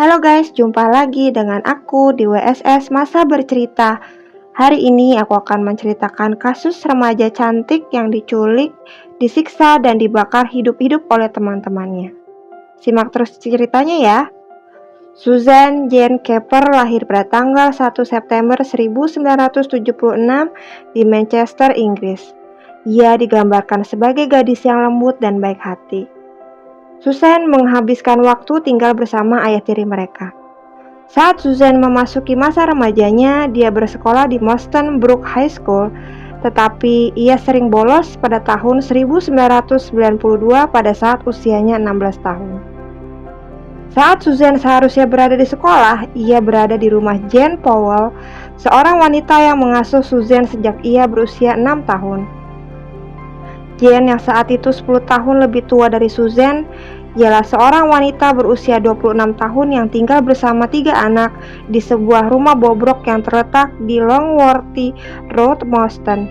Halo guys, jumpa lagi dengan aku di WSS Masa Bercerita. Hari ini aku akan menceritakan kasus remaja cantik yang diculik, disiksa, dan dibakar hidup-hidup oleh teman-temannya. Simak terus ceritanya ya. Susan Jane Kepper lahir pada tanggal 1 September 1976 di Manchester, Inggris. Ia digambarkan sebagai gadis yang lembut dan baik hati. Susan menghabiskan waktu tinggal bersama ayah tiri mereka. Saat Susan memasuki masa remajanya, dia bersekolah di Moston Brook High School, tetapi ia sering bolos pada tahun 1992 pada saat usianya 16 tahun. Saat Susan seharusnya berada di sekolah, ia berada di rumah Jane Powell, seorang wanita yang mengasuh Susan sejak ia berusia 6 tahun. Jane yang saat itu 10 tahun lebih tua dari Susan, ialah seorang wanita berusia 26 tahun yang tinggal bersama 3 anak di sebuah rumah bobrok yang terletak di Longworthy Road, Moston,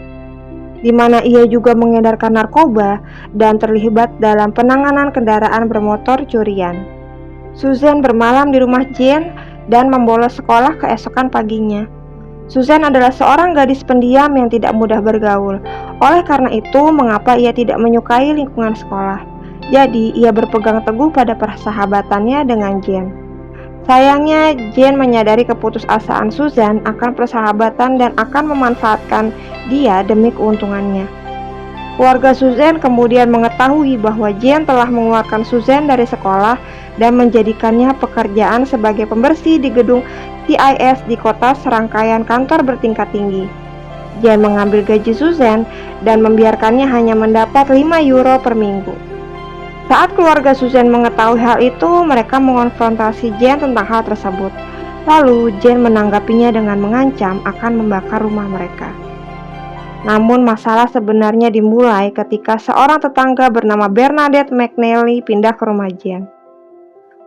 di mana ia juga mengedarkan narkoba dan terlibat dalam penanganan kendaraan bermotor curian. Susan bermalam di rumah Jane dan membolos sekolah keesokan paginya. Susan adalah seorang gadis pendiam yang tidak mudah bergaul. Oleh karena itu, mengapa ia tidak menyukai lingkungan sekolah? Jadi, ia berpegang teguh pada persahabatannya dengan Jane. Sayangnya, Jane menyadari keputusasaan Susan akan persahabatan dan akan memanfaatkan dia demi keuntungannya. Keluarga Susan kemudian mengetahui bahwa Jane telah mengeluarkan Susan dari sekolah dan menjadikannya pekerjaan sebagai pembersih di gedung TIS di kota serangkaian kantor bertingkat tinggi. Jane mengambil gaji Susan dan membiarkannya hanya mendapat 5 euro per minggu. Saat keluarga Susan mengetahui hal itu, mereka mengonfrontasi Jane tentang hal tersebut. Lalu Jane menanggapinya dengan mengancam akan membakar rumah mereka. Namun masalah sebenarnya dimulai ketika seorang tetangga bernama Bernadette McNally pindah ke rumah Jane.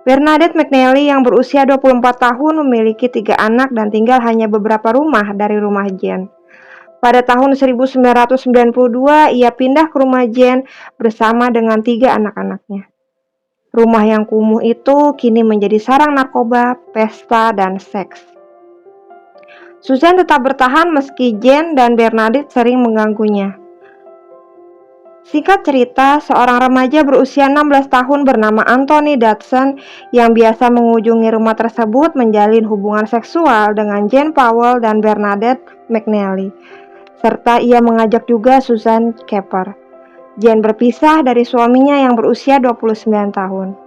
Bernadette McNally yang berusia 24 tahun memiliki 3 anak dan tinggal hanya beberapa rumah dari rumah Jane. Pada tahun 1992, ia pindah ke rumah Jane bersama dengan 3 anak-anaknya. Rumah yang kumuh itu kini menjadi sarang narkoba, pesta, dan seks. Susan tetap bertahan meski Jane dan Bernadette sering mengganggunya. Singkat cerita, seorang remaja berusia 16 tahun bernama Anthony Dodson yang biasa mengunjungi rumah tersebut menjalin hubungan seksual dengan Jane Powell dan Bernadette McNally, serta ia mengajak juga Susan Kepper. Jane berpisah dari suaminya yang berusia 29 tahun.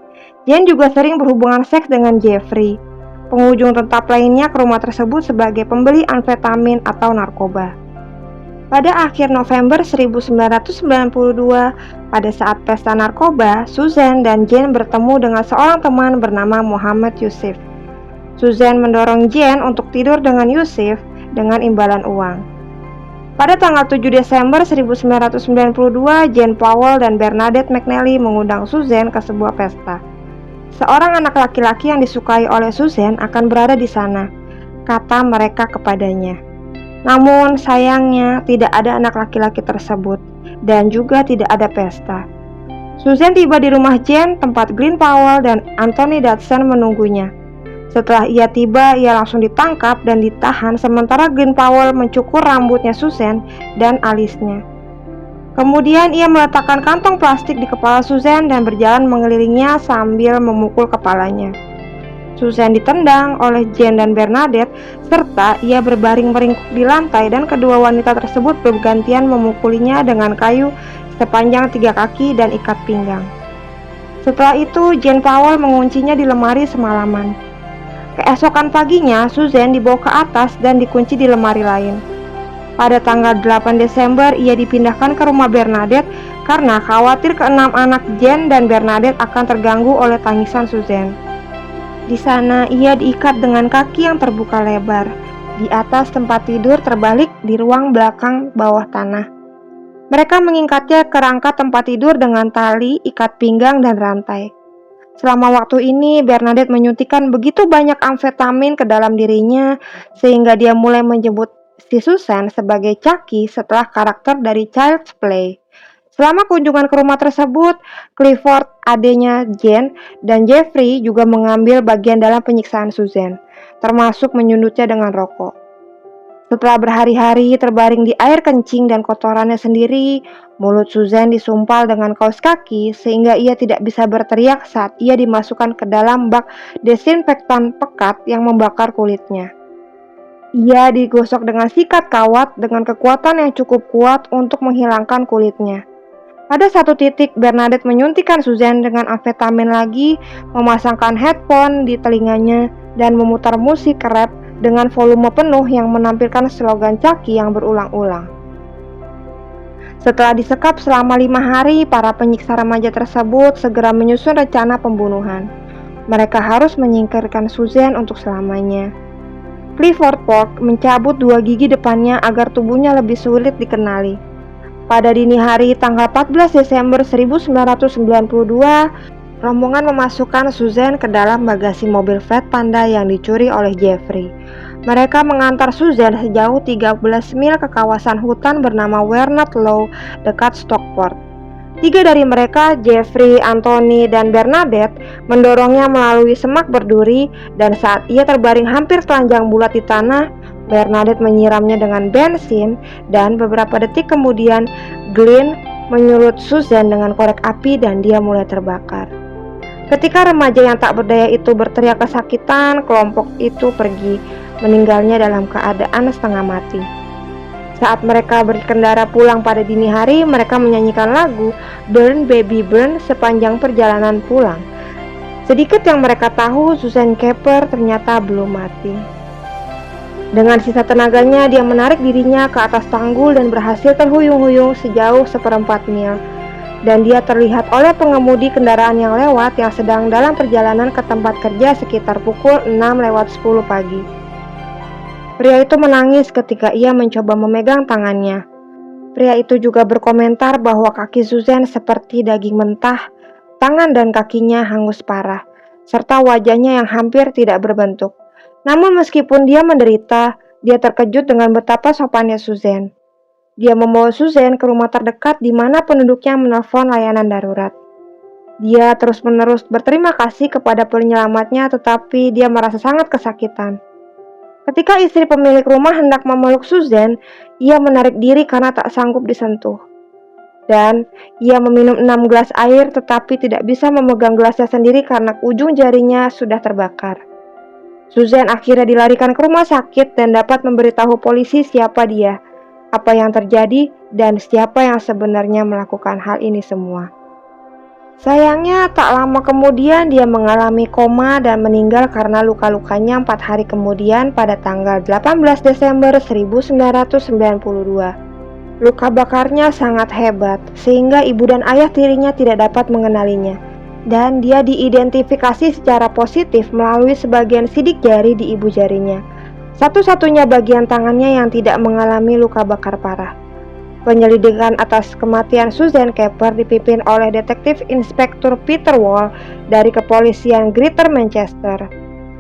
Jane juga sering berhubungan seks dengan Jeffrey, pengunjung tetap lainnya ke rumah tersebut sebagai pembeli amfetamin atau narkoba. Pada akhir November 1992, pada saat pesta narkoba, Susan dan Jane bertemu dengan seorang teman bernama Muhammad Yusuf. Susan mendorong Jane untuk tidur dengan Yusuf dengan imbalan uang. Pada tanggal 7 Desember 1992, Jane Powell dan Bernadette McNally mengundang Susan ke sebuah pesta. Seorang anak laki-laki yang disukai oleh Susan akan berada di sana, kata mereka kepadanya. Namun sayangnya tidak ada anak laki-laki tersebut dan juga tidak ada pesta. Susan tiba di rumah Jane, tempat Glenn Powell dan Anthony Dodson menunggunya. Setelah ia tiba, ia langsung ditangkap dan ditahan sementara Glenn Powell mencukur rambutnya Susan dan alisnya. Kemudian ia meletakkan kantong plastik di kepala Susan dan berjalan mengelilinginya sambil memukul kepalanya. Susan ditendang oleh Jane dan Bernadette serta ia berbaring meringkuk di lantai dan kedua wanita tersebut bergantian memukulinya dengan kayu sepanjang 3 kaki dan ikat pinggang. Setelah itu Jane Powell menguncinya di lemari semalaman. Keesokan paginya Susan dibawa ke atas dan dikunci di lemari lain. Pada tanggal 8 Desember, ia dipindahkan ke rumah Bernadette karena khawatir ke-6 anak Jane dan Bernadette akan terganggu oleh tangisan Susan. Di sana, ia diikat dengan kaki yang terbuka lebar di atas tempat tidur terbalik di ruang belakang bawah tanah. Mereka mengikatnya ke rangka tempat tidur dengan tali, ikat pinggang, dan rantai. Selama waktu ini, Bernadette menyuntikkan begitu banyak amfetamin ke dalam dirinya sehingga dia mulai menyebut si Susan sebagai Chucky setelah karakter dari Child's Play. Selama kunjungan ke rumah tersebut, Clifford, adiknya Jane, dan Jeffrey juga mengambil bagian dalam penyiksaan Susan, termasuk menyundutnya dengan rokok. Setelah berhari-hari terbaring di air kencing dan kotorannya sendiri, mulut Susan disumpal dengan kaos kaki sehingga ia tidak bisa berteriak saat ia dimasukkan ke dalam bak desinfektan pekat yang membakar kulitnya. Ia digosok dengan sikat kawat dengan kekuatan yang cukup kuat untuk menghilangkan kulitnya. Pada satu titik, Bernadette menyuntikkan Susan dengan amfetamin lagi, memasangkan headphone di telinganya, dan memutar musik rap dengan volume penuh yang menampilkan slogan Chucky yang berulang-ulang. Setelah disekap selama 5 hari, para penyiksa remaja tersebut segera menyusun rencana pembunuhan. Mereka harus menyingkirkan Susan untuk selamanya. Clifford Polk mencabut 2 gigi depannya agar tubuhnya lebih sulit dikenali. Pada dini hari tanggal 14 Desember 1992, rombongan memasukkan Susan ke dalam bagasi mobil Fiat Panda yang dicuri oleh Jeffrey. Mereka mengantar Susan sejauh 13 mil ke kawasan hutan bernama Walnut Low dekat Stockport. 3 dari mereka, Jeffrey, Anthony, dan Bernadette, mendorongnya melalui semak berduri, dan saat ia terbaring hampir telanjang bulat di tanah, Bernadette menyiramnya dengan bensin, dan beberapa detik kemudian Glenn menyulut Susan dengan korek api dan dia mulai terbakar. Ketika remaja yang tak berdaya itu berteriak kesakitan, kelompok itu pergi, meninggalnya dalam keadaan setengah mati. Saat mereka berkendara pulang pada dini hari, mereka menyanyikan lagu Burn Baby Burn sepanjang perjalanan pulang. Sedikit yang mereka tahu, Susan Keper ternyata belum mati. Dengan sisa tenaganya, dia menarik dirinya ke atas tanggul dan berhasil terhuyung-huyung sejauh 1/4 mil. Dan dia terlihat oleh pengemudi kendaraan yang lewat yang sedang dalam perjalanan ke tempat kerja sekitar pukul 6:10 pagi. Pria itu menangis ketika ia mencoba memegang tangannya. Pria itu juga berkomentar bahwa kaki Susan seperti daging mentah, tangan dan kakinya hangus parah, serta wajahnya yang hampir tidak berbentuk. Namun meskipun dia menderita, dia terkejut dengan betapa sopannya Susan. Dia membawa Susan ke rumah terdekat di mana penduduknya menelpon layanan darurat. Dia terus-menerus berterima kasih kepada penyelamatnya, tetapi dia merasa sangat kesakitan. Ketika istri pemilik rumah hendak memeluk Susan, ia menarik diri karena tak sanggup disentuh. Dan ia meminum 6 gelas air tetapi tidak bisa memegang gelasnya sendiri karena ujung jarinya sudah terbakar. Susan akhirnya dilarikan ke rumah sakit dan dapat memberitahu polisi siapa dia, apa yang terjadi, dan siapa yang sebenarnya melakukan hal ini semua. Sayangnya, tak lama kemudian dia mengalami koma dan meninggal karena luka-lukanya 4 hari kemudian pada tanggal 18 Desember 1992. Luka bakarnya sangat hebat, sehingga ibu dan ayah tirinya tidak dapat mengenalinya. Dan dia diidentifikasi secara positif melalui sebagian sidik jari di ibu jarinya, satu-satunya bagian tangannya yang tidak mengalami luka bakar parah. Penyelidikan atas kematian Susan Keper dipimpin oleh Detektif Inspektur Peter Wall dari Kepolisian Greater Manchester.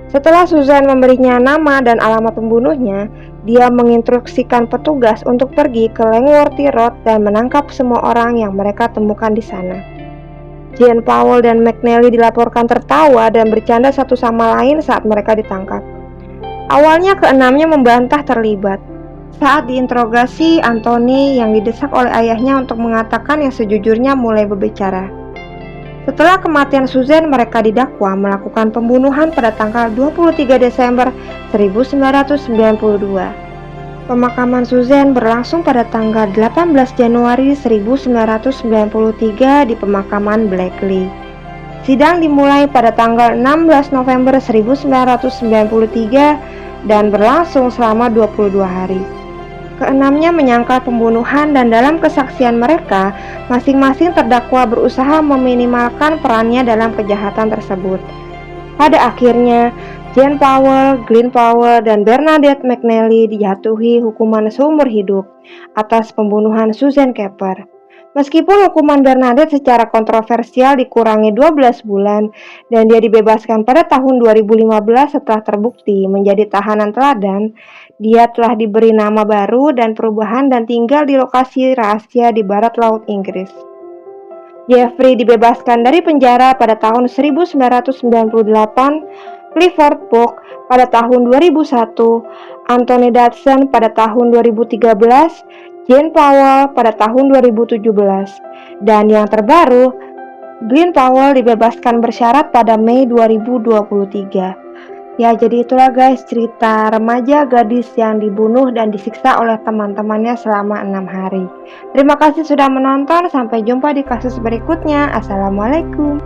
Setelah Susan memberinya nama dan alamat pembunuhnya, dia menginstruksikan petugas untuk pergi ke Langworthy Road dan menangkap semua orang yang mereka temukan di sana. Jane Powell dan McNally dilaporkan tertawa dan bercanda satu sama lain saat mereka ditangkap. Awalnya keenamnya membantah terlibat. Saat diinterogasi, Anthony yang didesak oleh ayahnya untuk mengatakan yang sejujurnya mulai berbicara. Setelah kematian Susan, mereka didakwa melakukan pembunuhan pada tanggal 23 Desember 1992. Pemakaman Susan berlangsung pada tanggal 18 Januari 1993 di pemakaman Blackley. Sidang dimulai pada tanggal 16 November 1993 dan berlangsung selama 22 hari. Keenamnya menyangkal pembunuhan dan dalam kesaksian mereka, masing-masing terdakwa berusaha meminimalkan perannya dalam kejahatan tersebut. Pada akhirnya, Jane Powell, Glenn Powell, dan Bernadette McNally dijatuhi hukuman seumur hidup atas pembunuhan Susan Keper. Meskipun hukuman Bernadette secara kontroversial dikurangi 12 bulan dan dia dibebaskan pada tahun 2015 setelah terbukti menjadi tahanan teladan, dia telah diberi nama baru dan perubahan dan tinggal di lokasi rahasia di barat laut Inggris. Jeffrey dibebaskan dari penjara pada tahun 1998, Clifford Pook pada tahun 2001, Anthony Dodson pada tahun 2013, Jane Powell pada tahun 2017, dan yang terbaru, Glenn Powell dibebaskan bersyarat pada Mei 2023. Ya, jadi itulah guys cerita remaja gadis yang dibunuh dan disiksa oleh teman-temannya selama 6 hari. Terima kasih sudah menonton, sampai jumpa di kasus berikutnya. Assalamualaikum.